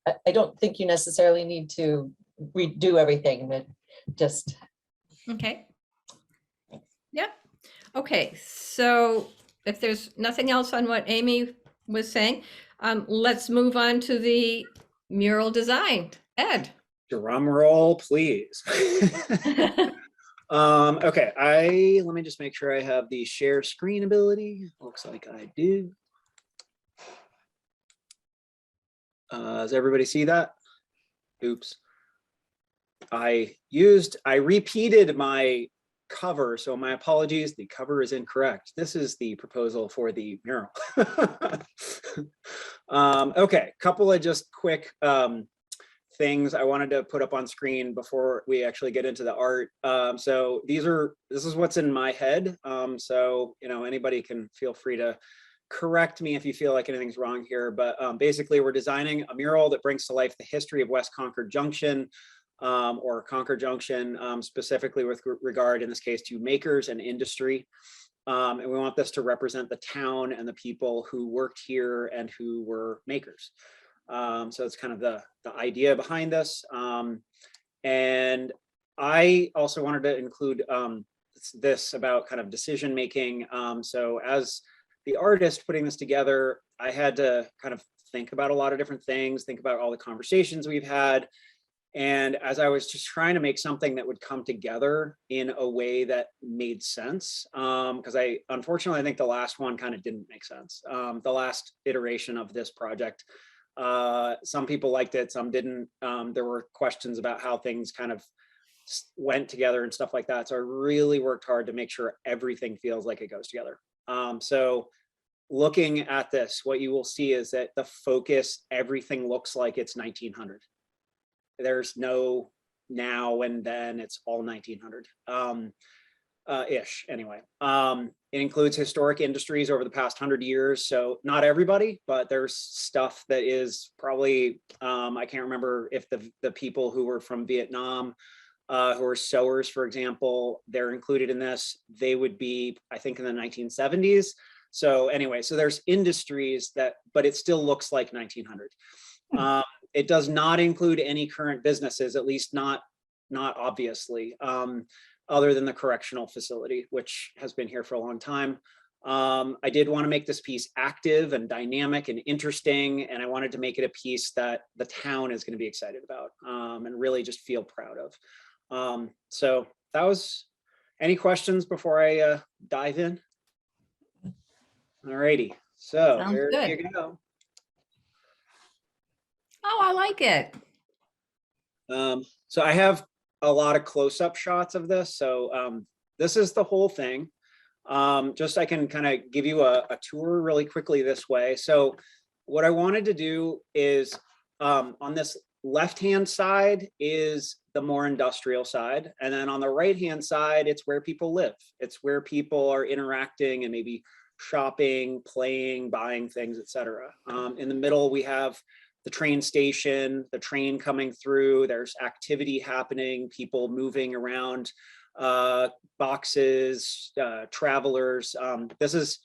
I don't think you necessarily need to redo everything, but just. Okay. Yep. Okay, so if there's nothing else on what Amy was saying, let's move on to the mural design. Ed. Drum roll, please. Okay, let me just make sure I have the share screen ability. Looks like I do. Does everybody see that? Oops. I repeated my cover, so my apologies, the cover is incorrect. This is the proposal for the mural. Okay, couple of just quick things I wanted to put up on screen before we actually get into the art. So this is what's in my head. So, you know, anybody can feel free to correct me if you feel like anything's wrong here, but basically we're designing a mural that brings to life the history of West Concord Junction, or Concord Junction, specifically with regard in this case to makers and industry. And we want this to represent the town and the people who worked here and who were makers. So it's kind of the idea behind this. And I also wanted to include this about kind of decision making. So as the artist putting this together, I had to kind of think about a lot of different things, think about all the conversations we've had. And as I was just trying to make something that would come together in a way that made sense, because unfortunately, I think the last one kind of didn't make sense. The last iteration of this project, some people liked it, some didn't. There were questions about how things kind of went together and stuff like that. So I really worked hard to make sure everything feels like it goes together. So looking at this, what you will see is that the focus, everything looks like it's 1900. There's no now and then, it's all 1900 ish anyway. It includes historic industries over the past 100 years. So not everybody, but there's stuff that is probably, I can't remember if the people who were from Vietnam, who are sewers, for example, they're included in this. They would be, I think, in the 1970s. So anyway, so there's industries that, but it still looks like 1900. It does not include any current businesses, at least not obviously, other than the correctional facility, which has been here for a long time. I did want to make this piece active and dynamic and interesting, and I wanted to make it a piece that the town is going to be excited about, and really just feel proud of. So that was, any questions before I dive in? All righty, so Sounds here good. you go. Oh, I like it. So I have a lot of close-up shots of this. So this is the whole thing. Just I can kind of give you a tour really quickly this way. So what I wanted to do is on this left-hand side is the more industrial side. And then on the right-hand side, it's where people live. It's where people are interacting and maybe shopping, playing, buying things, etc. In the middle, we have the train station, the train coming through, there's activity happening, people moving around, boxes, travelers. This is,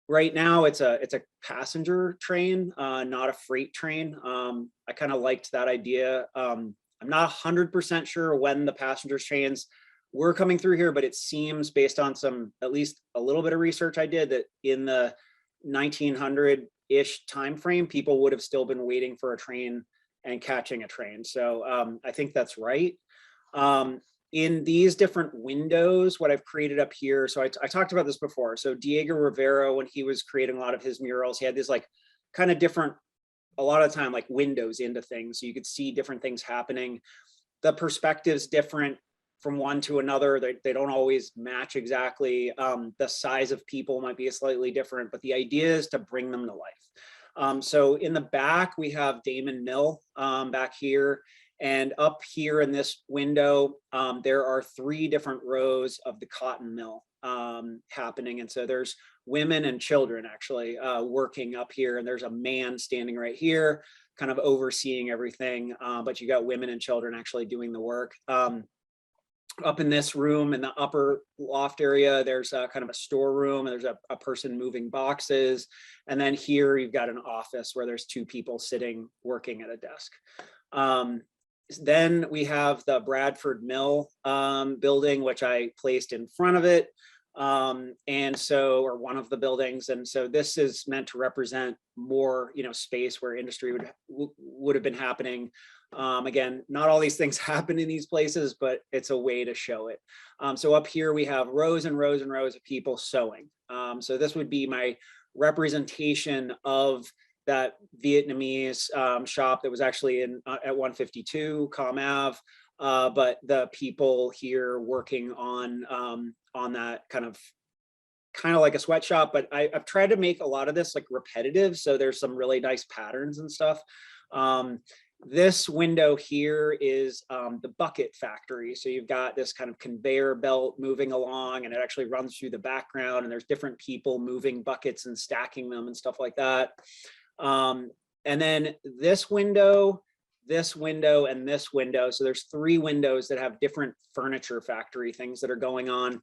right now, it's a passenger train, not a freight train. I kind of liked that idea. I'm not 100% sure when the passenger trains were coming through here, but it seems, based on some, at least a little bit of research I did, that in the 1900-ish time frame, people would have still been waiting for a train and catching a train. So I think that's right. In these different windows, what I've created up here, so I talked about this before. So Diego Rivera, when he was creating a lot of his murals, he had these like kind of different, a lot of time, like windows into things. So you could see different things happening. The perspective's different from one to another. They don't always match exactly. The size of people might be slightly different, but the idea is to bring them to life. So in the back, we have Damon Mill back here. And up here in this window, there are 3 different rows of the cotton mill happening. And so there's women and children actually working up here. And there's a man standing right here, kind of overseeing everything. But you got women and children actually doing the work. Up in this room in the upper loft area, there's a kind of a storeroom, and there's a person moving boxes. And then here you've got an office where there's 2 people sitting working at a desk. Then we have the Bradford Mill building, which I placed in front of it. And so, or one of the buildings. And so this is meant to represent more, space where industry would have been happening. Again, not all these things happen in these places, but it's a way to show it. So up here we have rows and rows and rows of people sewing. So this would be my representation of that Vietnamese shop that was actually at 152 Com Ave. But the people here working on that kind of like a sweatshop, but I've tried to make a lot of this like repetitive. So there's some really nice patterns and stuff. This window here is the bucket factory. So you've got this kind of conveyor belt moving along, and it actually runs through the background, and there's different people moving buckets and stacking them and stuff like that. And then this window, and this window. So there's 3 windows that have different furniture factory things that are going on.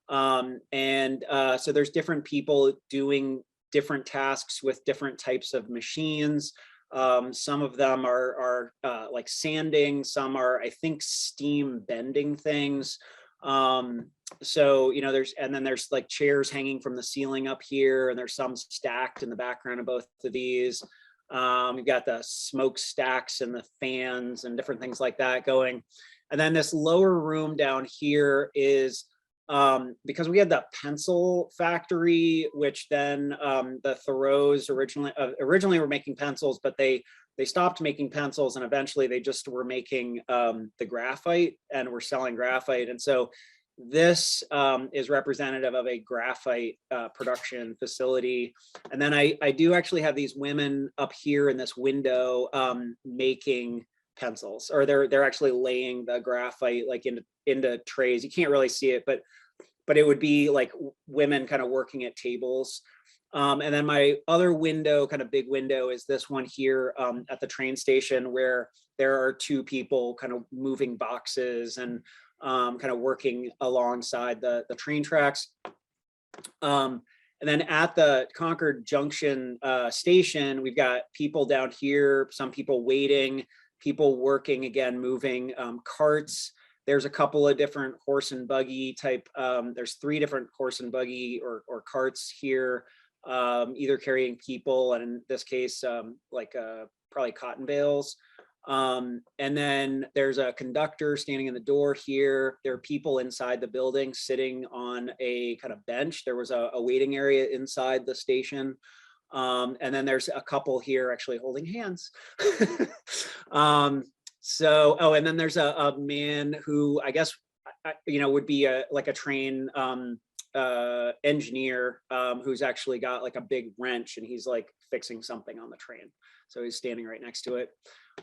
So there's different people doing different tasks with different types of machines. Some of them are like sanding, some are, I think, steam bending things. So, there's like chairs hanging from the ceiling up here, and there's some stacked in the background of both of these. We've got the smokestacks and the fans and different things like that going. And then this lower room down here is because we had the pencil factory, which then the Thoreaus originally were making pencils, but they stopped making pencils, and eventually they just were making the graphite and were selling graphite. And so this is representative of a graphite production facility. And then I do actually have these women up here in this window making pencils, or they're actually laying the graphite like into trays. You can't really see it, but it would be like women kind of working at tables. And then my other window, kind of big window, is this one here at the train station, where there are 2 people kind of moving boxes and kind of working alongside the train tracks. And then at the Concord Junction station, we've got people down here, some people waiting, people working, again, moving carts. There's a couple of different horse and buggy type. There's 3 different horse and buggy or carts here, either carrying people, and in this case, probably cotton bales. And then there's a conductor standing in the door here. There are people inside the building sitting on a kind of bench. There was a waiting area inside the station. And then there's a couple here actually holding hands. And then there's a man who I guess, would be like a train engineer who's actually got like a big wrench, and he's like fixing something on the train. So he's standing right next to it.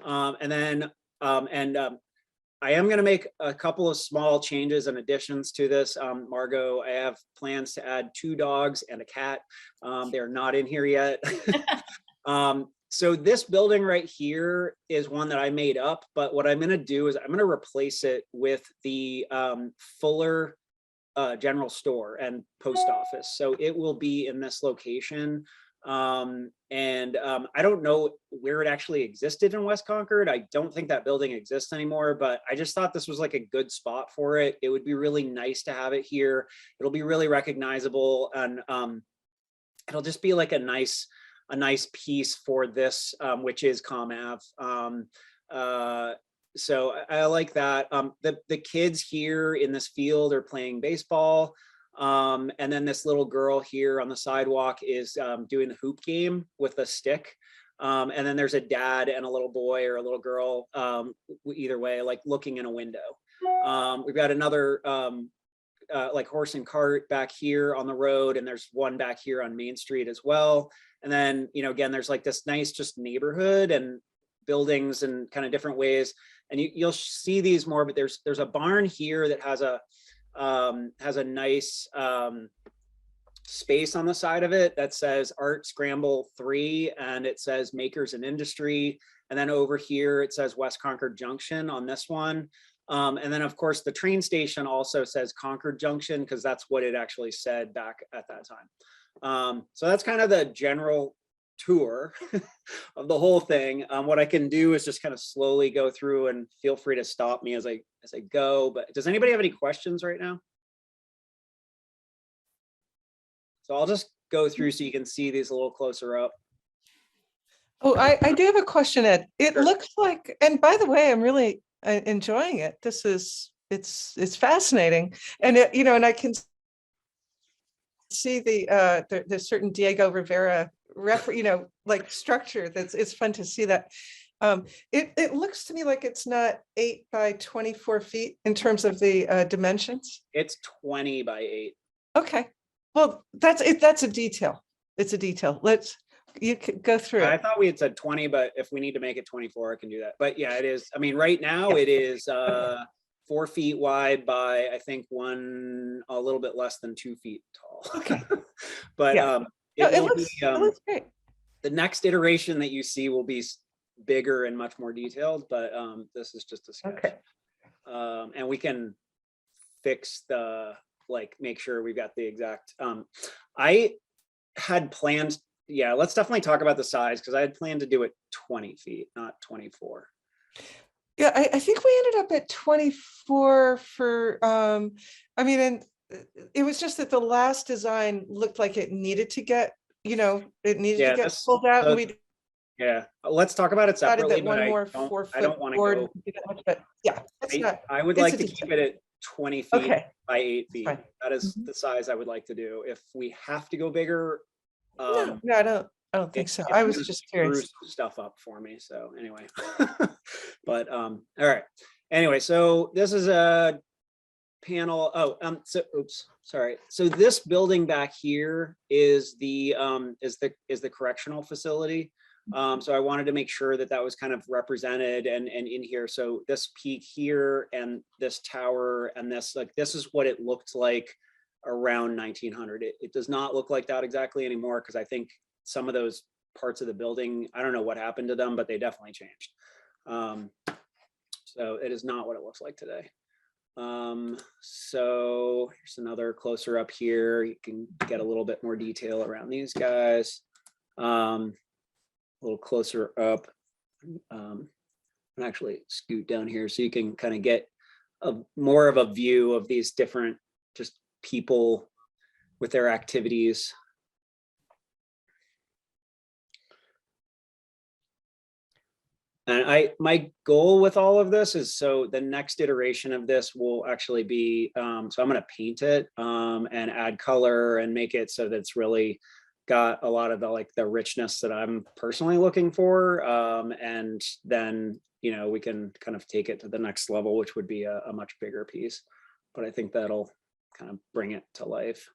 I am going to make a couple of small changes and additions to this. Margot, I have plans to add 2 dogs and a cat. They're not in here yet. So this building right here is one that I made up, but what I'm going to do is I'm going to replace it with the Fuller General Store and Post Office. So it will be in this location. I don't know where it actually existed in West Concord. I don't think that building exists anymore, but I just thought this was like a good spot for it. It would be really nice to have it here. It'll be really recognizable, and it'll just be like a nice piece for this, which is Com Ave. So I like that. The kids here in this field are playing baseball. And then this little girl here on the sidewalk is doing the hoop game with a stick. And then there's a dad and a little boy or a little girl, either way, like looking in a window. We've got another like horse and cart back here on the road, and there's one back here on Main Street as well. And then, again, there's like this nice just neighborhood and buildings and kind of different ways. And you'll see these more, but there's a barn here that has a nice space on the side of it that says Art Scramble 3, and it says Makers and Industry. And then over here, it says West Concord Junction on this one. And then of course the train station also says Concord Junction because that's what it actually said back at that time. So that's kind of the general tour of the whole thing. What I can do is just kind of slowly go through, and feel free to stop me as I go. But does anybody have any questions right now? So I'll just go through so you can see these a little closer up. Oh, I do have a question, Ed. It Sure. looks like, and by the way, I'm really enjoying it. This is, it's fascinating. And it, you know, and I can see there's certain Diego Rivera you know, like structure it's fun to see that. It looks to me like it's not 8 by 24 feet in terms of the dimensions. It's 20 by 8. Okay, well, that's it. That's a detail. It's a detail. You could go through I it. thought we had said 20, but if we need to make it 24, I can do that. But yeah, it is. I mean, right now Yeah. it is 4 feet wide by, I think, a little bit less than 2 feet tall. Okay. But Yeah. No, it will looks, be, it looks great. the next iteration that you see will be bigger and much more detailed, but this is just a sketch. Okay. And we can fix make sure we've got the exact, I had planned, yeah, let's definitely talk about the size because I had planned to do it 20 feet, not 24. Yeah, I think we ended up at 24 for, I mean, and it was just that the last design looked like it needed to get, you know, it needed to get pulled out, and we Yeah, let's talk about it added separately, that but one more I don't 4-foot want to board. go. and do that much, but yeah, it's not. I would it's like a to detail. keep it at 20 feet Okay. by 8 feet. fine. That is Mhm. the size I would like to do. If we have to go bigger, No, I don't think so. it's I was gonna just screw curious. stuff up for me. So anyway, but all right. Anyway, so this is a panel. Oh, so oops, sorry. So this building back here is the correctional facility. So I wanted to make sure that that was kind of represented and in here. So this peak here and this tower and this is what it looked like around 1900. It does not look like that exactly anymore because I think some of those parts of the building, I don't know what happened to them, but they definitely changed. So it is not what it looks like today. So here's another closer up here. You can get a little bit more detail around these guys. A little closer up. And actually scoot down here so you can kind of get more of a view of these different just people with their activities. And my goal with all of this is, so the next iteration of this will actually be, so I'm going to paint it and add color and make it so that it's really got a lot of the richness that I'm personally looking for. And then, you know, we can kind of take it to the next level, which would be a much bigger piece. But I think that'll kind of bring it to life.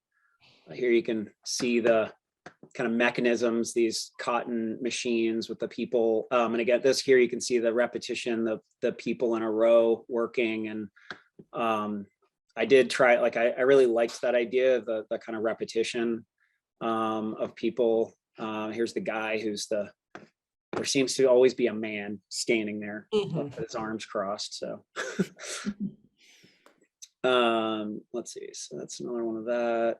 Here you can see the kind of mechanisms, these cotton machines with the people. And again, this here, you can see the repetition, the people in a row working. And I did try, I really liked that idea of the kind of repetition of people. Here's the guy there seems to always be a man standing there with his arms crossed. So let's see. So that's another one of that.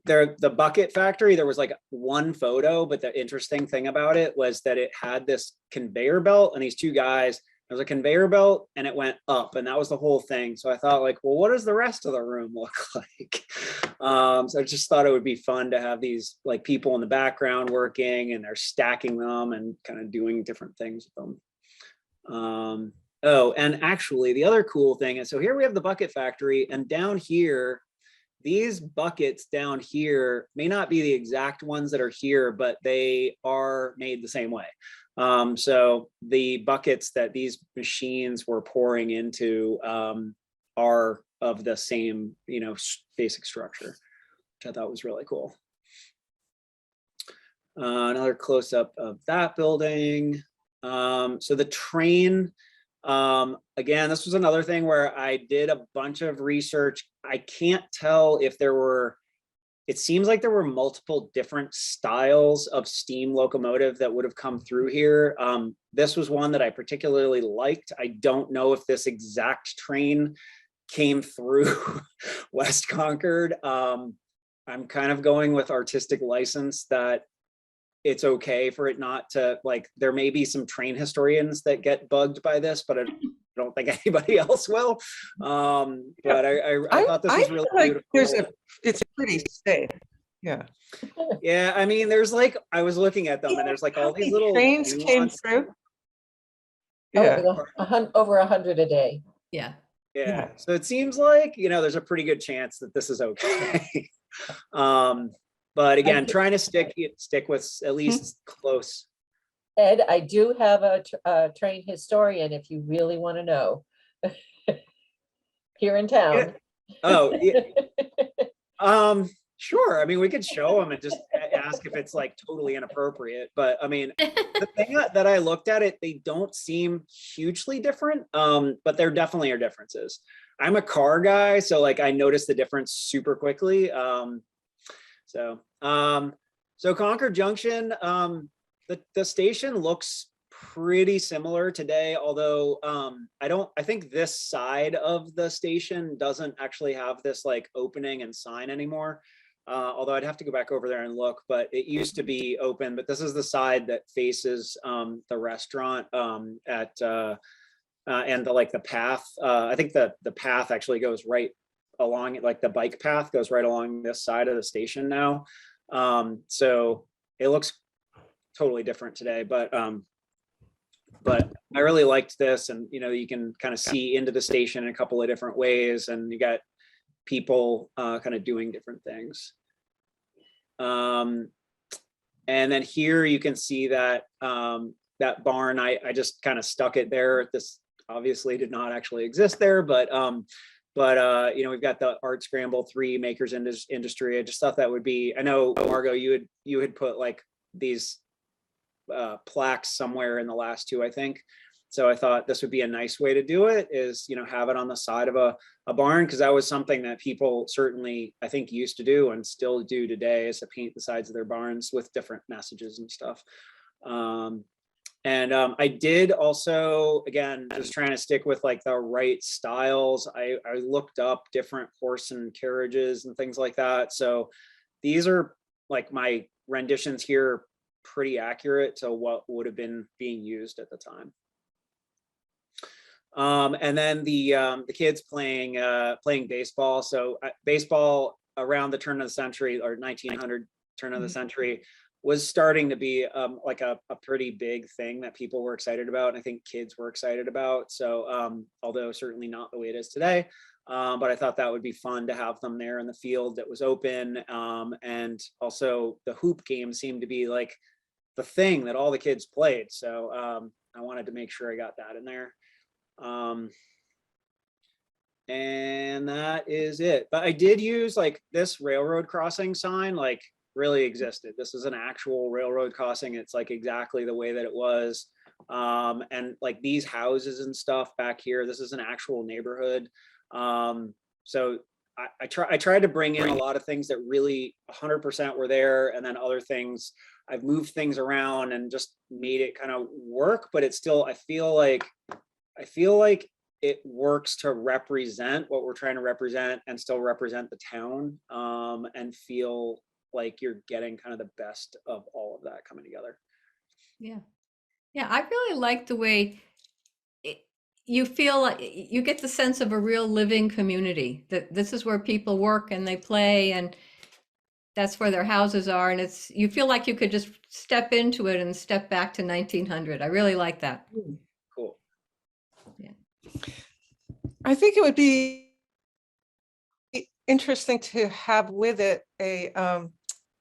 The bucket factory, there was like one photo, but the interesting thing about it was that it had this conveyor belt and these two guys. There was a conveyor belt and it went up, and that was the whole thing. So I thought, like, well, what does the rest of the room look like? So I just thought it would be fun to have these like people in the background working, and they're stacking them and kind of doing different things with them. Oh, and actually the other cool thing is, so here we have the bucket factory, and down here, these buckets down here may not be the exact ones that are here, but they are made the same way. So the buckets that these machines were pouring into are of the same, you know, basic structure, which I thought was really cool. Another close up of that building. So the train, again, this was another thing where I did a bunch of research. I can't tell if it seems like there were multiple different styles of steam locomotive that would have come through here. this was one that I particularly liked. I don't know if this exact train came through West Concord. I'm kind of going with artistic license that it's okay for it not to, like, there may be some train historians that get bugged by this, but I don't think anybody else will. But I thought this was really beautiful. It's pretty safe. Yeah. Yeah, I mean, there's like, I was looking at them and there's like all these little trains came nuance- through. Oh, Yeah. over 100 a day. Yeah. Yeah, so it seems like, you know, there's a pretty good chance that this is okay. But again, trying to stick with at least close. Ed, I do have a train historian if you really want to know. Here in town. Oh, yeah. Sure. I mean, we could show them and just ask if it's like totally inappropriate. But I mean, the thing that I looked at it, they don't seem hugely different. But there definitely are differences. I'm a car guy, so like I noticed the difference super quickly. So Concord Junction, the station looks pretty similar today, although I think this side of the station doesn't actually have this like opening and sign anymore. Although I'd have to go back over there and look, but it used to be open, but this is the side that faces the restaurant and the path. I think the path actually goes right along it, like the bike path goes right along this side of the station now. So it looks totally different today, but I really liked this, and you know, you can kind of see into the station in a couple of different ways, and you got people kind of doing different things. And then here you can see that that barn, I just kind of stuck it there. This obviously did not actually exist there, but you know, we've got the Art Scramble 3 Makers Industry. I just thought that would be, I know Margot, you had put like these plaques somewhere in the last two, I think. So I thought this would be a nice way to do it, is, you know, have it on the side of a barn, because that was something that people certainly, I think, used to do and still do today, is to paint the sides of their barns with different messages and stuff. I did also, again, just trying to stick with like the right styles. I looked up different horse and carriages and things like that. So these are like my renditions here, pretty accurate to what would have been being used at the time. And then the kids playing baseball. So baseball around the turn of the century, or 1900 turn of the century, was starting to be like a pretty big thing that people were excited about, and I think kids were excited about. So although certainly not the way it is today, but I thought that would be fun to have them there in the field that was open. And also the hoop game seemed to be like the thing that all the kids played. So I wanted to make sure I got that in there. And that is it. But I did use like this railroad crossing sign, like really existed. This is an actual railroad crossing. It's like exactly the way that it was. And like these houses and stuff back here, this is an actual neighborhood. So I tried to bring in a lot of things that really 100% were there, and then other things I've moved things around and just made it kind of work, but it's still, I feel like it works to represent what we're trying to represent and still represent the town, and feel like you're getting kind of the best of all of that coming together. Yeah. Yeah, I really like the way you feel like you get the sense of a real living community, that this is where people work and they play, and that's where their houses are. And you feel like you could just step into it and step back to 1900. I really like that. Cool. Yeah. I think it would be interesting to have with it a,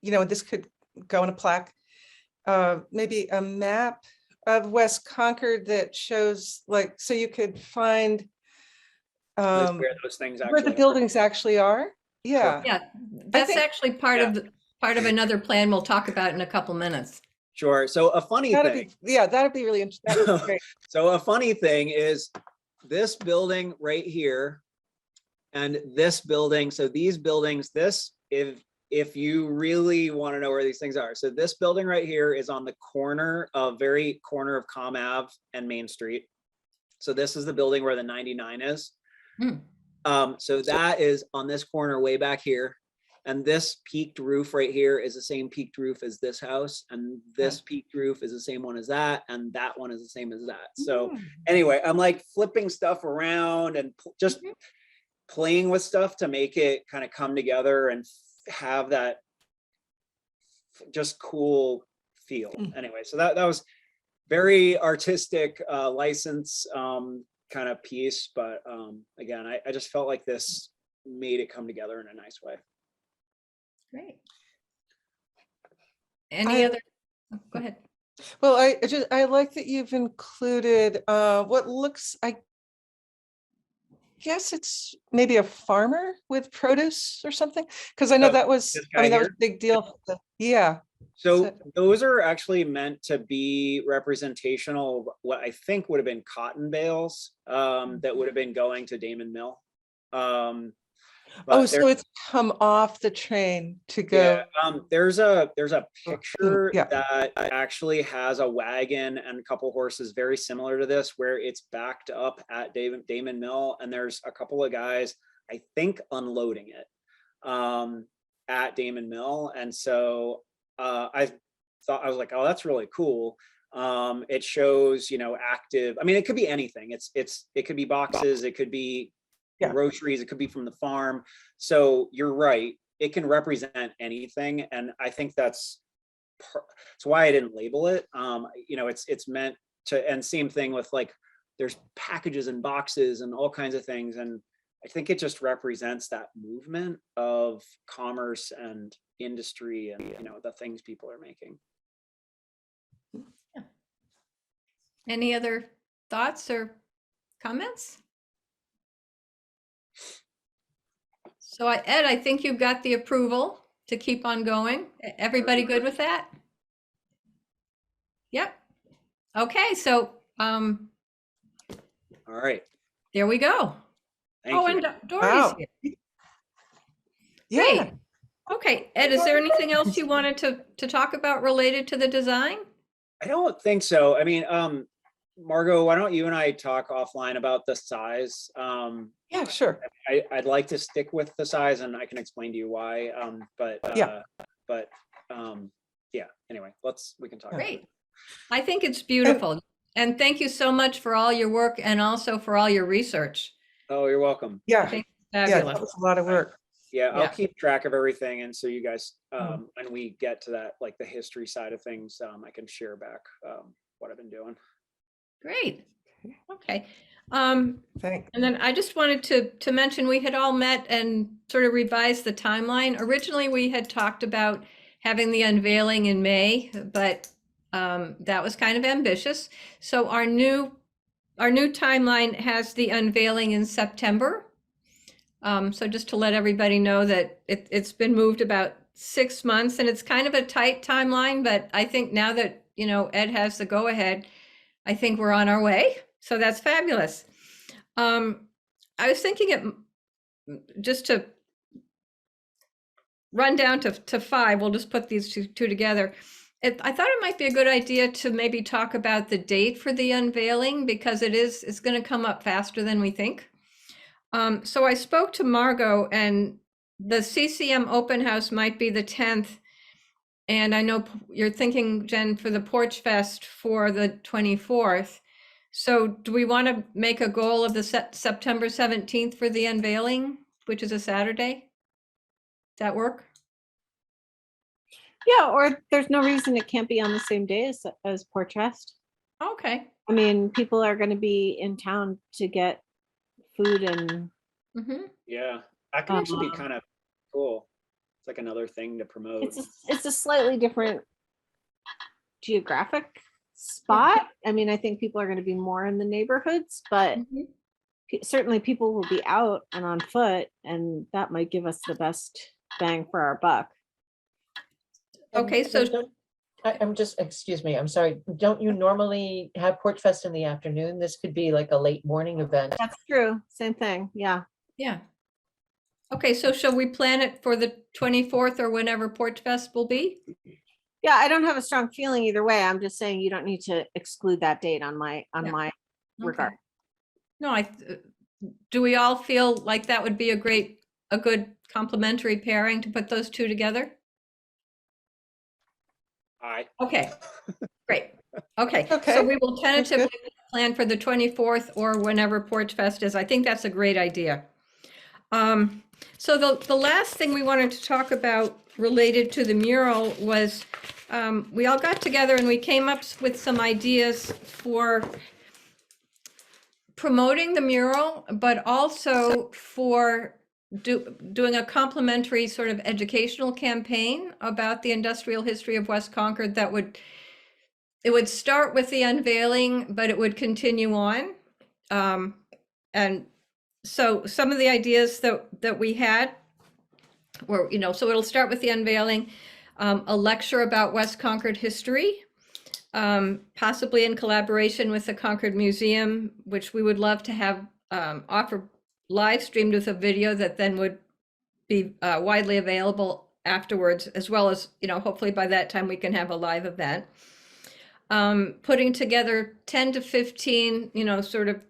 you know, this could go in a plaque, maybe a map of West Concord that shows, like, so you could find Where those things where actually the buildings actually are. Yeah. Yeah, that's think- actually part of another plan we'll talk about in a couple minutes. Sure. So a funny thing. That'd be really interesting. That'd be great. So a funny thing is this building right here and this building. So these buildings, this, if if you really want to know where these things are. So this building right here is on the very corner of Com Ave and Main Street. So this is the building where the 99 is. So that is on this corner way back here. And this peaked roof right here is the same peaked roof as this house. And this peaked roof is the same one as that. And that one is the same as that. So anyway, I'm like flipping stuff around and just playing with stuff to make it kind of come together and have that just cool feel. Anyway, so that was very artistic license kind of piece. But again, I just felt like this made it come together in a nice way. Great. Any other? Go ahead. Well, I like that you've included what looks, I guess it's maybe a farmer with produce or something, because I know that was, I mean, that was a big deal. Yeah. So those are actually meant to be representational of what I think would have been cotton bales that would have been going to Damon Mill. Oh, so it's come off the train to go. Yeah, there's a picture that actually has a wagon and a couple horses very similar to this, where it's backed up at Damon Mill, and there's a couple of guys, I think, unloading it at Damon Mill. And so I was like, oh, that's really cool. It shows, active. I mean, it could be anything. It could be boxes. It could be groceries. It could be from the farm. So you're right. It can represent anything. And I think that's why I didn't label it. It's meant to, and same thing with like, there's packages and boxes and all kinds of things. And I think it just represents that movement of commerce and industry and, the things people are making. Yeah. Any other thoughts or comments? So Ed, I think you've got the approval to keep on going. Everybody good with that? Yep. Okay, so all right. There we go. Thank you. And Dory's here. Yeah. Great. Okay, Ed, is there anything else you wanted to talk about related to the design? I don't think so. I mean, Margot, why don't you and I talk offline about the size? Yeah, sure. I'd like to stick with the size, and I can explain to you why. Anyway, we can talk. Great. I think it's beautiful. And thank you so much for all your work and also for all your research. Oh, you're welcome. Yeah. I think it's fabulous. That was a lot of work. I'll keep track of everything. And so you guys, when we get to that, like the history side of things, I can share back what I've been doing. Great. Okay. Thanks. And then I just wanted to mention we had all met and sort of revised the timeline. Originally, we had talked about having the unveiling in May, but that was kind of ambitious. So our new timeline has the unveiling in September. So just to let everybody know that it's been moved about 6 months, and it's kind of a tight timeline, but I think now that, Ed has the go-ahead, I think we're on our way. So that's fabulous. I was thinking just to run down to 5, we'll just put these two together. I thought it might be a good idea to maybe talk about the date for the unveiling, because it's going to come up faster than we think. So I spoke to Margot, and the CCM open house might be the 10th. And I know you're thinking, Jen, for the Porch Fest for the 24th. So do we want to make a goal of the September 17th for the unveiling, which is a Saturday? Does that work? Yeah, or there's no reason it can't be on the same day as Porch Fest. Okay. I mean, people are going to be in town to get food and. Yeah, that can actually be kind of cool. It's like another thing to promote. It's a slightly different geographic spot. I mean, I think people are going to be more in the neighborhoods, but certainly people will be out and on foot, and that might give us the best bang for our buck. Okay, so excuse me, I'm sorry. Don't you normally have Porch Fest in the afternoon? This could be like a late morning event. That's true. Same thing. Yeah. yeah. Okay, so shall we plan it for the 24th or whenever Porch Fest will be? Yeah, I don't have a strong feeling either way. I'm just saying you don't need to exclude that date on Yeah. my regard. Okay. No, do we all feel like that would be a good complementary pairing to put those two together? Aye. Okay, great. Okay, so Okay, we will that's good. tentatively plan for the 24th or whenever Porch Fest is. I think that's a great idea. So the last thing we wanted to talk about related to the mural was we all got together and we came up with some ideas for promoting the mural, but also for doing a complimentary sort of educational campaign about the industrial history of West Concord that it would start with the unveiling, but it would continue on. And so some of the ideas that we had were, so it'll start with the unveiling, a lecture about West Concord history, possibly in collaboration with the Concord Museum, which we would love to have offer live streamed with a video that then would be widely available afterwards, as well as, hopefully by that time we can have a live event. Putting together 10 to 15, sort of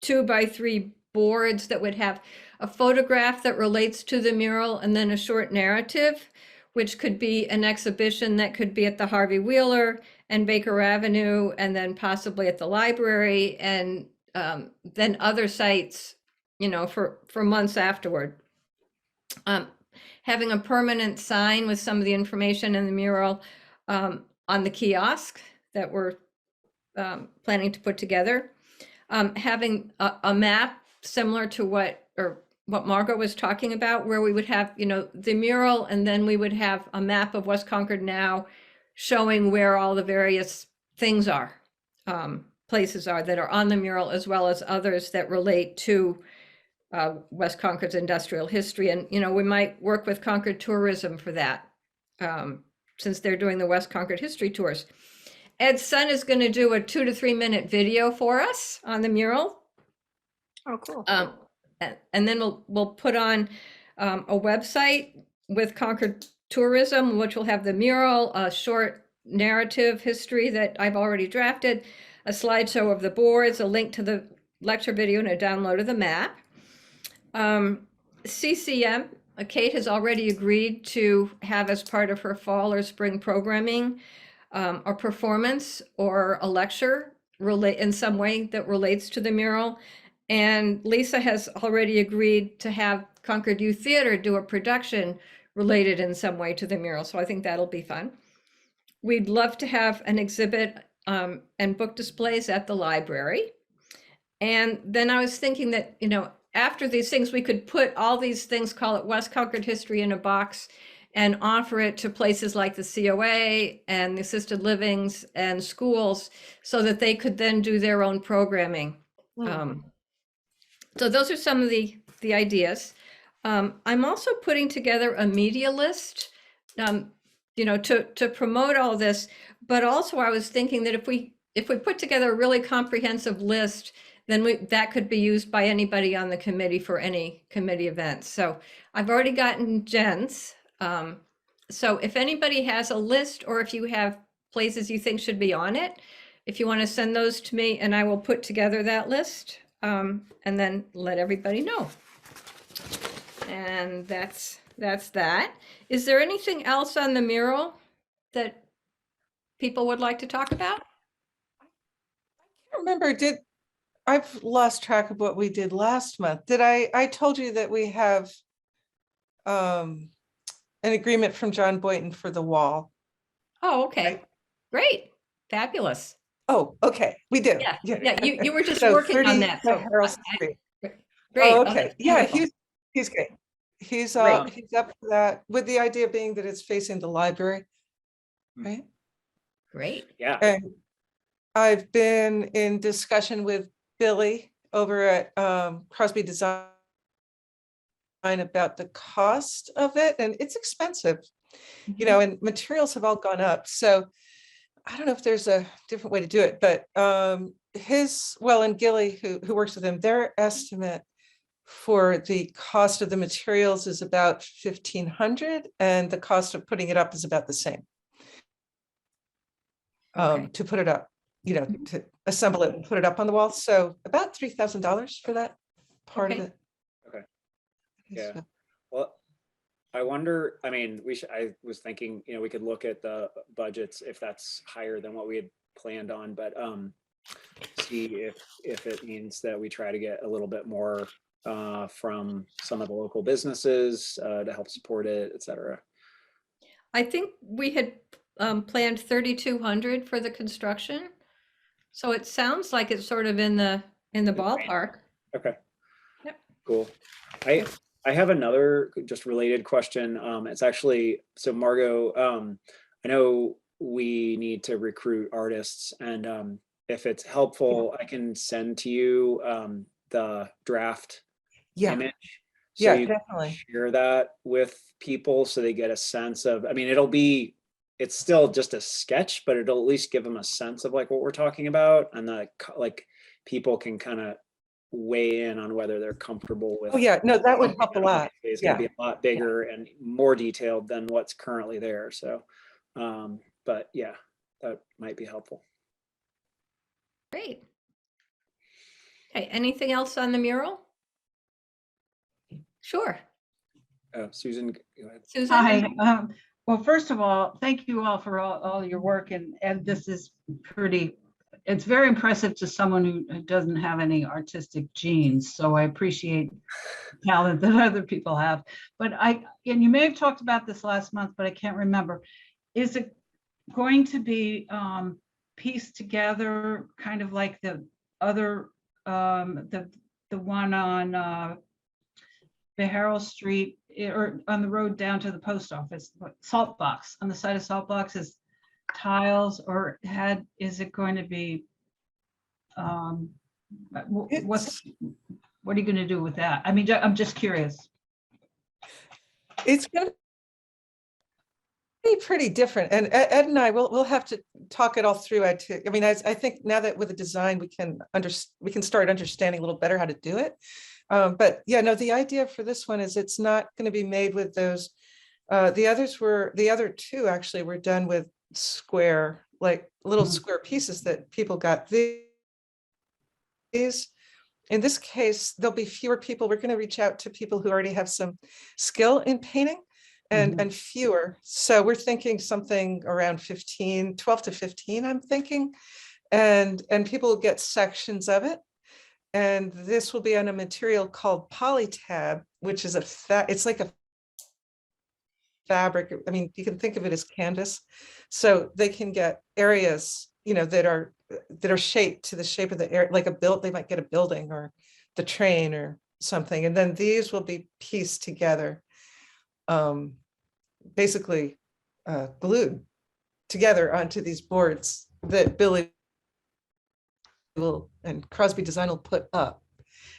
2x3 boards that would have a photograph that relates to the mural and then a short narrative, which could be an exhibition that could be at the Harvey Wheeler and Baker Avenue, and then possibly at the library, and then other sites, for months afterward. Having a permanent sign with some of the information in the mural on the kiosk that we're planning to put together. Having a map similar to what Margot was talking about, where we would have, the mural, and then we would have a map of West Concord now showing where all the various things are, places are that are on the mural, as well as others that relate to West Concord's industrial history. And, we might work with Concord Tourism for that, since they're doing the West Concord history tours. Ed's son is going to do a 2 to 3 minute video for us on the mural. Oh, cool. And then we'll put on a website with Concord Tourism, which will have the mural, a short narrative history that I've already drafted, a slideshow of the boards, a link to the lecture video, and a download of the map. CCM, Kate has already agreed to have as part of her fall or spring programming a performance or a lecture in some way that relates to the mural. And Lisa has already agreed to have Concord Youth Theater do a production related in some way to the mural. So I think that'll be fun. We'd love to have an exhibit and book displays at the library. And then I was thinking that, after these things, we could put all these things, call it West Concord history, in a box and offer it to places like the COA and the assisted livings and schools, so that they could then do their own programming. So those are some of the ideas. I'm also putting together a media list, to promote all this. But also I was thinking that if we put together a really comprehensive list, then that could be used by anybody on the committee for any committee events. So I've already gotten Jen's. So if anybody has a list, or if you have places you think should be on it, if you want to send those to me, and I will put together that list, and then let everybody know. And that's that. Is there anything else on the mural that people would like to talk about? I remember, I've lost track of what we did last month. I told you that we have an agreement from John Boynton for the wall. Oh, okay. Right. Great. Fabulous. Oh, okay, we do. Yeah. You were just So working 30 on that. So Harold Street. great. Oh, Oh, okay. that's Yeah, wonderful. he's great. He's Great. he's up for that, with the idea being that it's facing the library, right? Great. Yeah. And I've been in discussion with Billy over at Crosby Design about the cost of it, and it's expensive, and materials have all gone up. So I don't know if there's a different way to do it, but and Gilly, who works with him, their estimate for the cost of the materials is about 1,500, and the cost of putting it up is about the same. Okay. To put it up, to assemble it and put it up on the wall. So about $3,000 for that part of Okay. it. Okay. So- Yeah. Well, I wonder, I mean, I was thinking, we could look at the budgets if that's higher than what we had planned on, but see if it means that we try to get a little bit more from some of the local businesses to help support it, et cetera. I think we had planned 3,200 for the construction. So it sounds like it's sort of in the ballpark. Okay. Yep. Cool. I have another just related question. It's actually, so Margot, I know we need to recruit artists, and if it's helpful, I can send to you the draft Yeah, image. So yeah, you can definitely. share that with people so they get a sense of, I mean, it's still just a sketch, but it'll at least give them a sense of like what we're talking about, and like people can kind of weigh in on whether they're comfortable with. Oh, yeah, no, that would help a lot. It's going Yeah. to be a lot bigger and more detailed than what's currently there. So, but yeah, that might be helpful. Great. Okay, anything else on the mural? Sure. Susan, go ahead. Susan? Hi. Well, first of all, thank you all for all your work, and this is it's very impressive to someone who doesn't have any artistic genes. So I appreciate the talent that other people have. But and you may have talked about this last month, but I can't remember. Is it going to be pieced together kind of like the other, the one on Beharrell Street, or on the road down to the post office, Salt Box, on the side of Salt Box is tiles, or is it going to be, what are you going to do with that? I mean, I'm just curious. It's going to be pretty different, and Ed and I we'll have to talk it all through. I mean, I think now that with the design we can start understanding a little better how to do it. But yeah, no, the idea for this one is it's not going to be made with those. The other two actually were done with square, like little square pieces that people got. These, in this case, there'll be fewer people. We're going to reach out to people who already have some skill in painting, and fewer. So we're thinking something around 12 to 15, I'm thinking. And people will get sections of it. And this will be on a material called polytab, which is it's like a fabric. I mean, you can think of it as canvas. So they can get areas, that are shaped to the shape of the air, like they might get a building or the train or something. And then these will be pieced together, basically glued together onto these boards that Billy and Crosby Design will put up.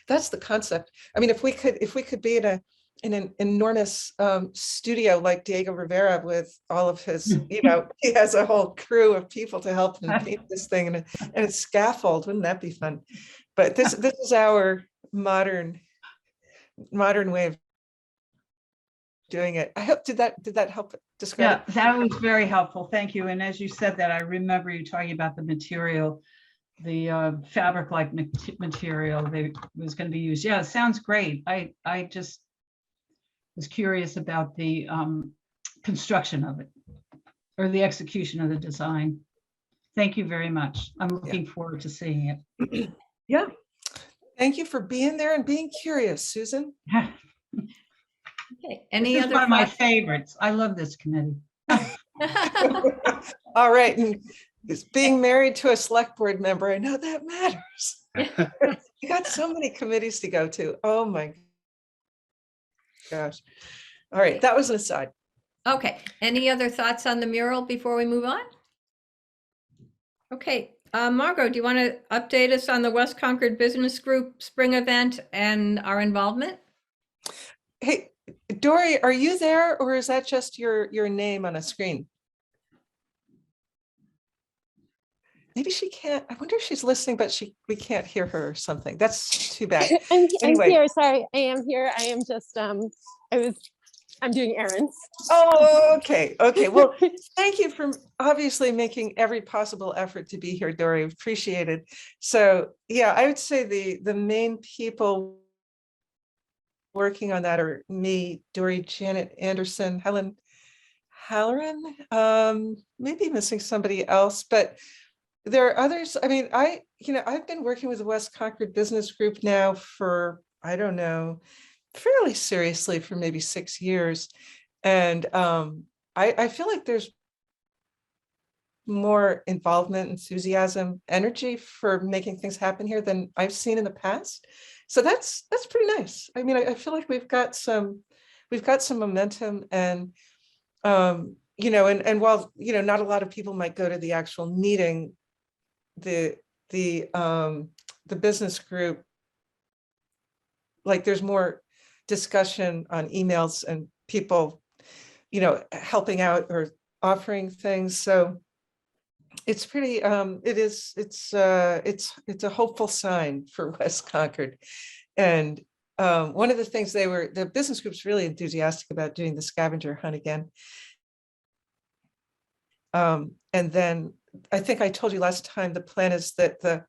That's the concept. I mean, if we could be in an enormous studio like Diego Rivera with all of his, he has a whole crew of people to help him paint this thing, and a scaffold. Wouldn't that be fun? But this is our modern way of doing it. I hope did that help describe Yeah, that was very helpful. Thank you. And as you said that, I remember you talking about the material, the fabric-like material that was going to be used. Yeah, it sounds great. I just was curious about the construction of it, or the execution of the design. Thank you very much. I'm looking forward to seeing it. Yeah. Thank you for being there and being curious, Susan. Okay, any This is other one of my thoughts? favorites. I love this committee. All right. And being married to a select board member, I know that matters. You got so many committees to go to. Oh my gosh. All right. That was an aside. Okay, any other thoughts on the mural before we move on? Okay, Margot, do you want to update us on the West Concord Business Group spring event and our involvement? Hey, Dory, are you there, or is that just your name on a screen? maybe she can't, I wonder if she's listening, but we can't hear her or something. That's too bad. I'm Anyway. here. Sorry, I am here. I am just I'm doing errands. Oh, okay. Okay. Well, thank you for obviously making every possible effort to be here, Dory. Appreciate it. So yeah, I would say the main people working on that are me, Dory, Janet Anderson, Helen Halloran, maybe missing somebody else, but there are others. I mean, I've been working with the West Concord Business Group now for, I don't know, fairly seriously for maybe 6 years. And I feel like there's more involvement, enthusiasm, energy for making things happen here than I've seen in the past. So that's pretty nice. I mean, I feel like we've got some momentum, and and while not a lot of people might go to the actual meeting, the business group, like, there's more discussion on emails and people helping out or offering things. So it's pretty it's a hopeful sign for West Concord. And one of the things the business group's really enthusiastic about doing the scavenger hunt again. And then I think I told you last time, the plan is that the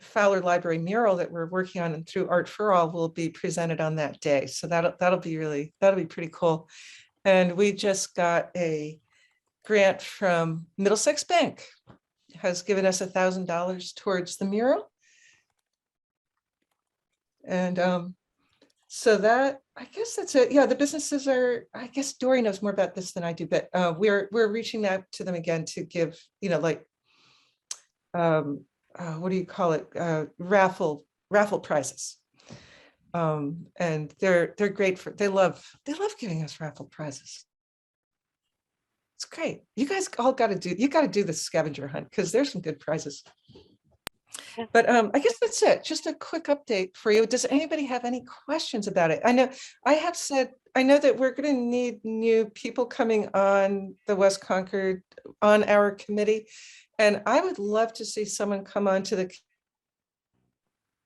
Fowler Library mural that we're working on and through Art for All will be presented on that day. So that'll be pretty cool. And we just got a grant from Middlesex Bank, has given us $1,000 towards the mural. And so that, I guess that's it. Yeah, the businesses are, I guess Dory knows more about this than I do, but we're reaching out to them again to give, what do you call it? Raffle prizes. And they're great they love giving us raffle prizes. It's great. You guys all got to do the scavenger hunt, because there's some good prizes. But I guess that's it. Just a quick update for you. Does anybody have any questions about it? I know that we're going to need new people coming on the West Concord, on our committee. And I would love to see someone come on to the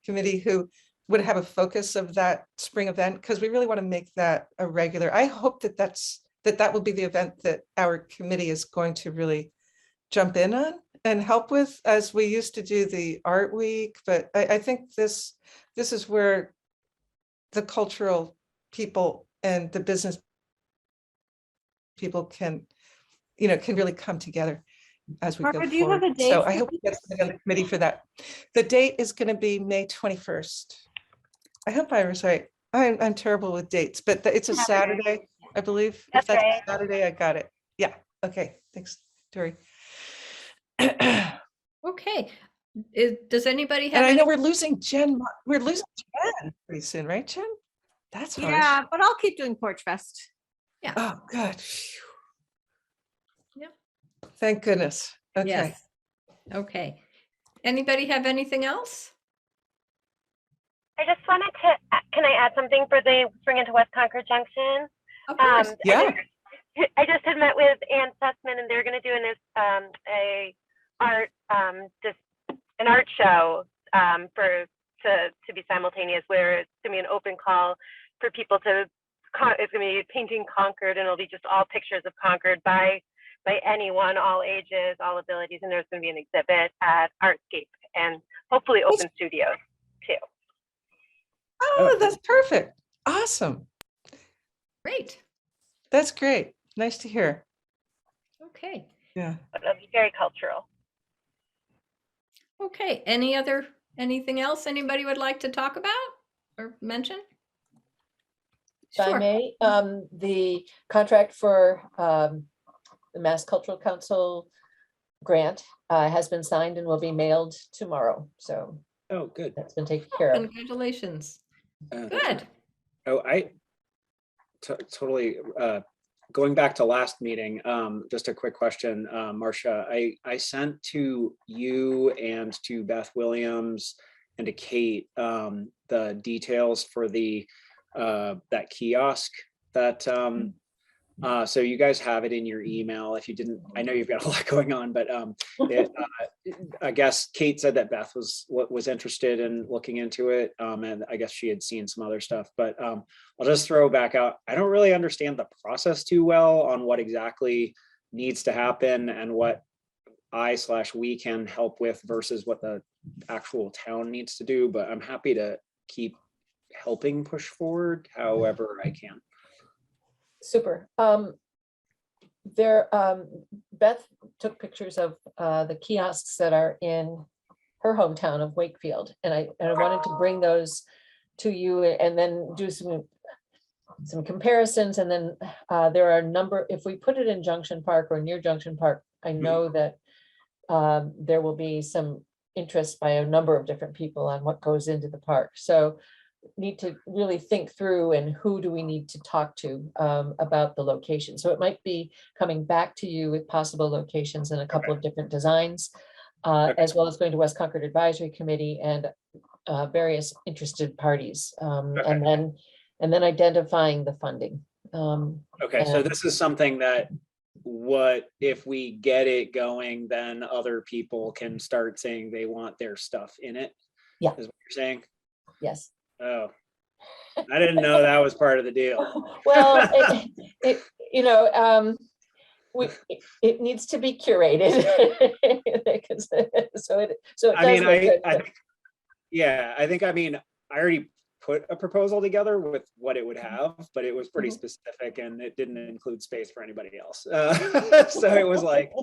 committee who would have a focus of that spring event, because we really want to make that a regular. I hope that will be the event that our committee is going to really jump in on and help with, as we used to do the art week. But I think this is where the cultural people and the business people can really come together as we Barbara, go do you have forward. a date? So I hope we get somebody on the committee for that. The date is going to be May 21st. I hope I was right. I'm terrible with dates, but it's a Saturday, I believe. If that's a Saturday, I got it. Yeah. Okay. Thanks, Dory. Okay. Does anybody have And I any? know we're losing Jen. We're losing Jen pretty soon, right, Jen? That's harsh. Yeah, but I'll keep doing Porch Fest. Yeah. Oh, good. Phew. Yep. Thank goodness. Okay. Yes. Okay. Anybody have anything else? I just wanted to, can I add something for the Spring into West Concord Junction? Of course. Yeah. I just had met with Ann Sussman, and they're going to do an art show to be simultaneous, where it's going to be an open call for people to. It's going to be painting Concord, and it'll be just all pictures of Concord by anyone, all ages, all abilities, and there's going to be an exhibit at Artscape and hopefully open studios too. Oh, that's perfect. Awesome. Great. That's great. Nice to hear. Okay. Yeah. But it'll be very cultural. Okay. Anything else anybody would like to talk about or mention? If I may, the contract for the Mass Cultural Council grant has been signed and will be mailed tomorrow. So Oh, good. that's been taken care of. Congratulations. Thank Good. you. Oh, totally. Going back to last meeting, just a quick question, Marcia. I sent to you and to Beth Williams and to Kate the details for the that kiosk that So you guys have it in your email. If you didn't, I know you've got a lot going on, but it, I guess Kate said that Beth was interested in looking into it. And I guess she had seen some other stuff, but I'll just throw back out. I don't really understand the process too well on what exactly needs to happen and what we can help with versus what the actual town needs to do, but I'm happy to keep helping push forward however I can. Super. Beth took pictures of the kiosks that are in her hometown of Wakefield, and I wanted to bring those to you and then do some comparisons. And then there are a number, if we put it in Junction Park or near Junction Park, I know that there will be some interest by a number of different people on what goes into the park. So need to really think through and who do we need to talk to about the location. So it might be coming back to you with possible locations and a couple of different designs, as well as going to West Concord Advisory Committee and various interested parties, and then identifying the funding. Okay, so this is something that if we get it going, then other people can start saying they want their stuff in it. Yeah. Is what you're saying? Yes. Oh, I didn't know that was part of the deal. Well, it needs to be curated. I already put a proposal together with what it would have, but it was pretty specific and it didn't include space for anybody else. So it was like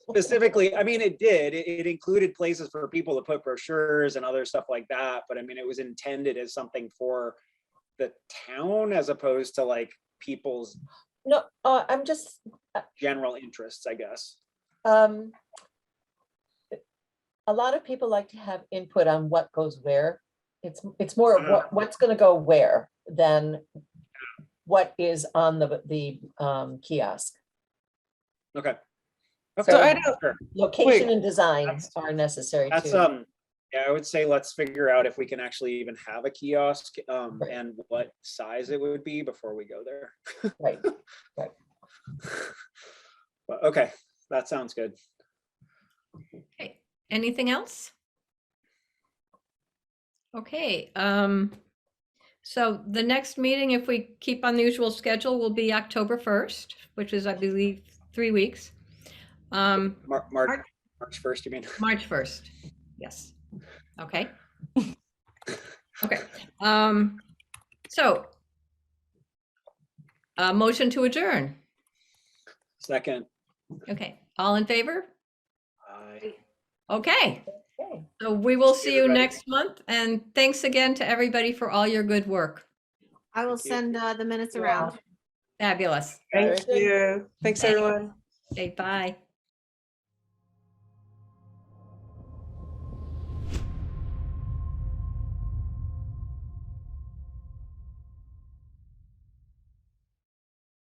specifically, it included places for people to put brochures and other stuff like that. But it was intended as something for the town as opposed to like people's I'm just general interests, I guess. A lot of people like to have input on what goes where. It's more of what's going to go where than what is on the kiosk. Okay. So I don't. location Wait. and design are necessary That's too. yeah, I would say let's figure out if we can actually even have a kiosk and what size it would be before we go there. Right. But, okay, that sounds good. Okay, anything else? Okay, so the next meeting, if we keep on the usual schedule, will be October 1st, which is, I believe, 3 weeks. March 1st, you mean? March 1st, yes. Okay. Okay. So, motion to adjourn. Second. Okay, all in favor? Aye. Okay, Okay. so we will see you everybody. next month, and thanks again to everybody for all your good work. I will Thank you. send the minutes around. Fabulous. Very Thank good. you. Thanks, Thank you. everyone. Okay, bye.